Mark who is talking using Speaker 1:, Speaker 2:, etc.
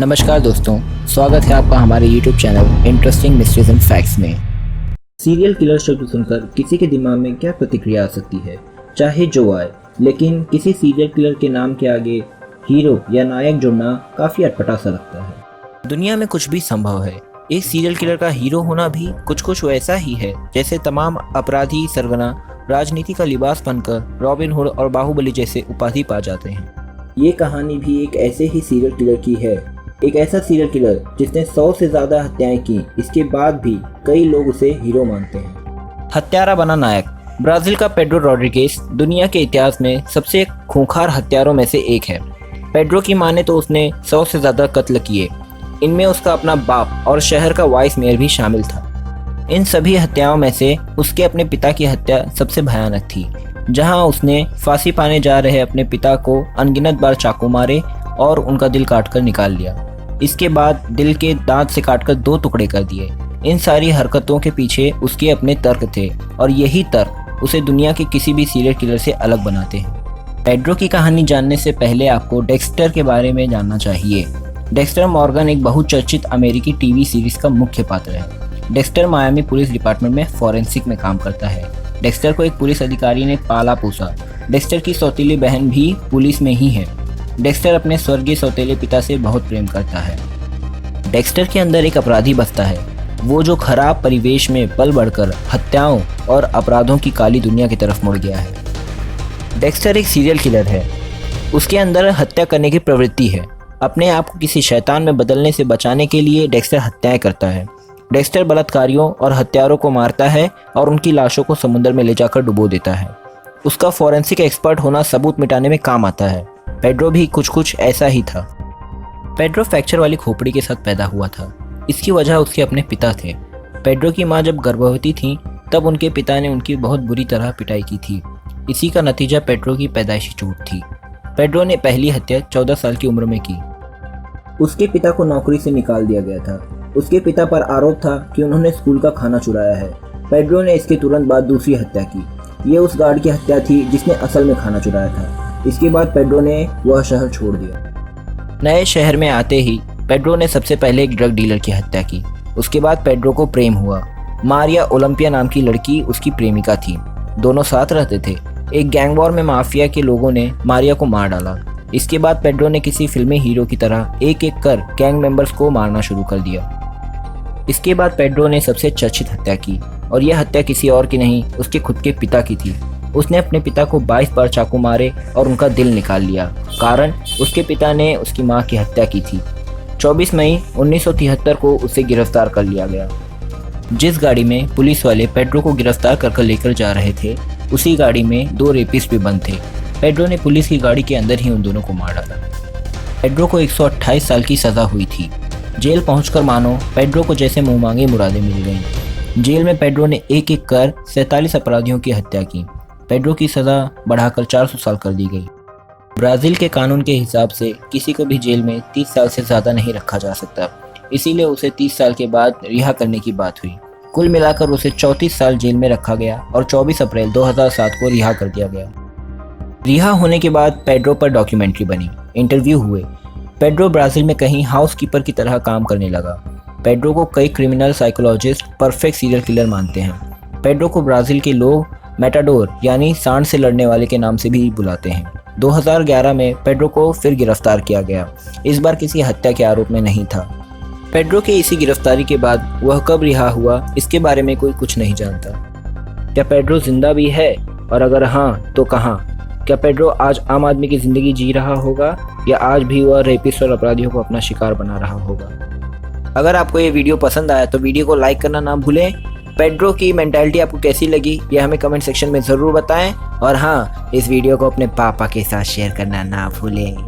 Speaker 1: नमस्कार दोस्तों, स्वागत है आपका हमारे YouTube channel interesting mysteries and facts में। सीरियल किलर शब्द सुनकर किसी के दिमाग में क्या प्रतिक्रिया आ सकती है, चाहे जो आए, लेकिन किसी सीरियल किलर के नाम के आगे हीरो या नायक जुड़ना काफ़ी अटपटा सा लगता है। दुनिया में कुछ भी संभव है। एक सीरियल किलर का हीरो होना भी कुछ वैसा ही है जैसे तमाम अपराधी सरगना राजनीति का लिबास पहनकर रॉबिन हुड और बाहुबली जैसे उपाधि पा जाते हैं। ये कहानी भी एक ऐसे ही सीरियल किलर की है। एक ऐसा सीरियल किलर जिसने 100 से ज़्यादा हत्याएं की, इसके बाद भी कई लोग उसे हीरो मानते हैं। हत्यारा बना नायक। ब्राज़ील का पेड्रो रॉड्रिगेज दुनिया के इतिहास में सबसे खूंखार हत्यारों में से एक है। पेड्रो की माने तो उसने 100 से ज़्यादा कत्ल किए। इनमें उसका अपना बाप और शहर का वाइस मेयर भी शामिल था। इन सभी हत्याओं में से उसके अपने पिता की हत्या सबसे भयानक थी, जहां उसने फांसी पाने जा रहे अपने पिता को अनगिनत बार चाकू मारे और उनका दिल काटकर निकाल लिया। इसके बाद दिल के दांत से काटकर 2 टुकड़े कर दिए। इन सारी हरकतों के पीछे उसके अपने तर्क थे और यही तर्क उसे दुनिया के किसी भी सीरियल किलर से अलग बनाते हैं। पेड्रो की कहानी जानने से पहले आपको डेक्स्टर के बारे में जानना चाहिए। डेक्स्टर मॉर्गन एक बहुचर्चित अमेरिकी टीवी सीरीज का मुख्य पात्र है। डेक्स्टर मायामी पुलिस डिपार्टमेंट में फॉरेंसिक में काम करता है। डेक्स्टर को एक पुलिस अधिकारी ने पाला पोसा। डेक्स्टर की सौतीली बहन भी पुलिस में ही है। डेक्स्टर अपने स्वर्गीय सौतेले पिता से बहुत प्रेम करता है। डेक्स्टर के अंदर एक अपराधी बसता है, वो जो खराब परिवेश में पल बढ़कर हत्याओं और अपराधों की काली दुनिया की तरफ मुड़ गया है। डेक्स्टर एक सीरियल किलर है। उसके अंदर हत्या करने की प्रवृत्ति है। अपने आप को किसी शैतान में बदलने से बचाने के लिए डेक्स्टर हत्याएं करता है। डेक्स्टर बलात्कारियों और हत्यारों को मारता है और उनकी लाशों को समुद्र में ले जाकर डुबो देता है। उसका फॉरेंसिक एक्सपर्ट होना सबूत मिटाने में काम आता है। पेड्रो भी कुछ ऐसा ही था। पेड्रो फ्रैक्चर वाली खोपड़ी के साथ पैदा हुआ था। इसकी वजह उसके अपने पिता थे। पेड्रो की मां जब गर्भवती थी तब उनके पिता ने उनकी बहुत बुरी तरह पिटाई की थी। इसी का नतीजा पेड्रो की पैदाइशी चोट थी। पेड्रो ने पहली हत्या 14 साल की उम्र में की। उसके पिता को नौकरी से निकाल दिया गया था। उसके पिता पर आरोप था कि उन्होंने स्कूल का खाना चुराया है। पेड्रो ने इसके तुरंत बाद दूसरी हत्या की। ये उस गार्ड की हत्या थी जिसने असल में खाना चुराया था। इसके बाद पेड्रो ने वह शहर छोड़ दिया। नए शहर में आते ही पेड्रो ने सबसे पहले एक ड्रग डीलर की हत्या की। उसके बाद पेड्रो को प्रेम हुआ। मारिया ओलंपिया नाम की लड़की उसकी प्रेमिका थी। दोनों साथ रहते थे। एक गैंग वॉर में माफिया के लोगों ने मारिया को मार डाला। इसके बाद पेड्रो ने किसी फिल्मी हीरो की तरह एक एक कर गैंग मेंबर्स को मारना शुरू कर दिया। इसके बाद पेड्रो ने सबसे चर्चित हत्या की और यह हत्या किसी और की नहीं, उसके खुद के पिता की थी। उसने अपने पिता को 22 बार चाकू मारे और उनका दिल निकाल लिया। कारण उसके पिता ने उसकी मां की हत्या की थी। 24 मई 1973 को उसे गिरफ्तार कर लिया गया। जिस गाड़ी में पुलिस वाले पेड्रो को गिरफ्तार कर लेकर जा रहे थे, उसी गाड़ी में 2 रेपिस्ट भी बंद थे। पेड्रो ने पुलिस की गाड़ी के अंदर ही उन दोनों को मार डाला। पेड्रो को 128 साल की सज़ा हुई थी। जेल पहुंचकर मानो पेड्रो को जैसे मुँह मांगे मुरादें मिल गईं। जेल में पेड्रो ने एक एक कर 47 अपराधियों की हत्या की। पेड्रो की सज़ा बढ़ाकर 400 साल कर दी गई। ब्राज़ील के कानून के हिसाब से किसी को भी जेल में 30 साल से ज़्यादा नहीं रखा जा सकता, इसीलिए उसे 30 साल के बाद रिहा करने की बात हुई। कुल मिलाकर उसे 34 साल जेल में रखा गया और 24 अप्रैल 2007 को रिहा कर दिया गया। रिहा होने के बाद पेड्रो पर डॉक्यूमेंट्री बनी, इंटरव्यू हुए। पेड्रो ब्राज़ील में कहीं हाउसकीपर की तरह काम करने लगा। पेड्रो को कई criminal psychologist perfect serial killer मानते हैं। पेड्रो को ब्राज़ील के लोग मेटाडोर यानी सांड से लड़ने वाले के नाम से भी बुलाते हैं। 2011 में पेड्रो को फिर गिरफ्तार किया गया। इस बार किसी हत्या के आरोप में नहीं था। पेड्रो के इसी गिरफ्तारी के बाद वह कब रिहा हुआ, इसके बारे में कोई कुछ नहीं जानता। क्या पेड्रो जिंदा भी है, और अगर हाँ तो कहाँ? क्या पेड्रो आज आम आदमी की ज़िंदगी जी रहा होगा, या आज भी वह रेपिस्ट और अपराधियों को अपना शिकार बना रहा होगा? अगर आपको ये वीडियो पसंद आया तो वीडियो को लाइक करना ना भूलें। पेड्रो की मेंटालिटी आपको कैसी लगी ये हमें कमेंट सेक्शन में ज़रूर बताएं, और हाँ, इस वीडियो को अपने पापा के साथ शेयर करना ना भूलें।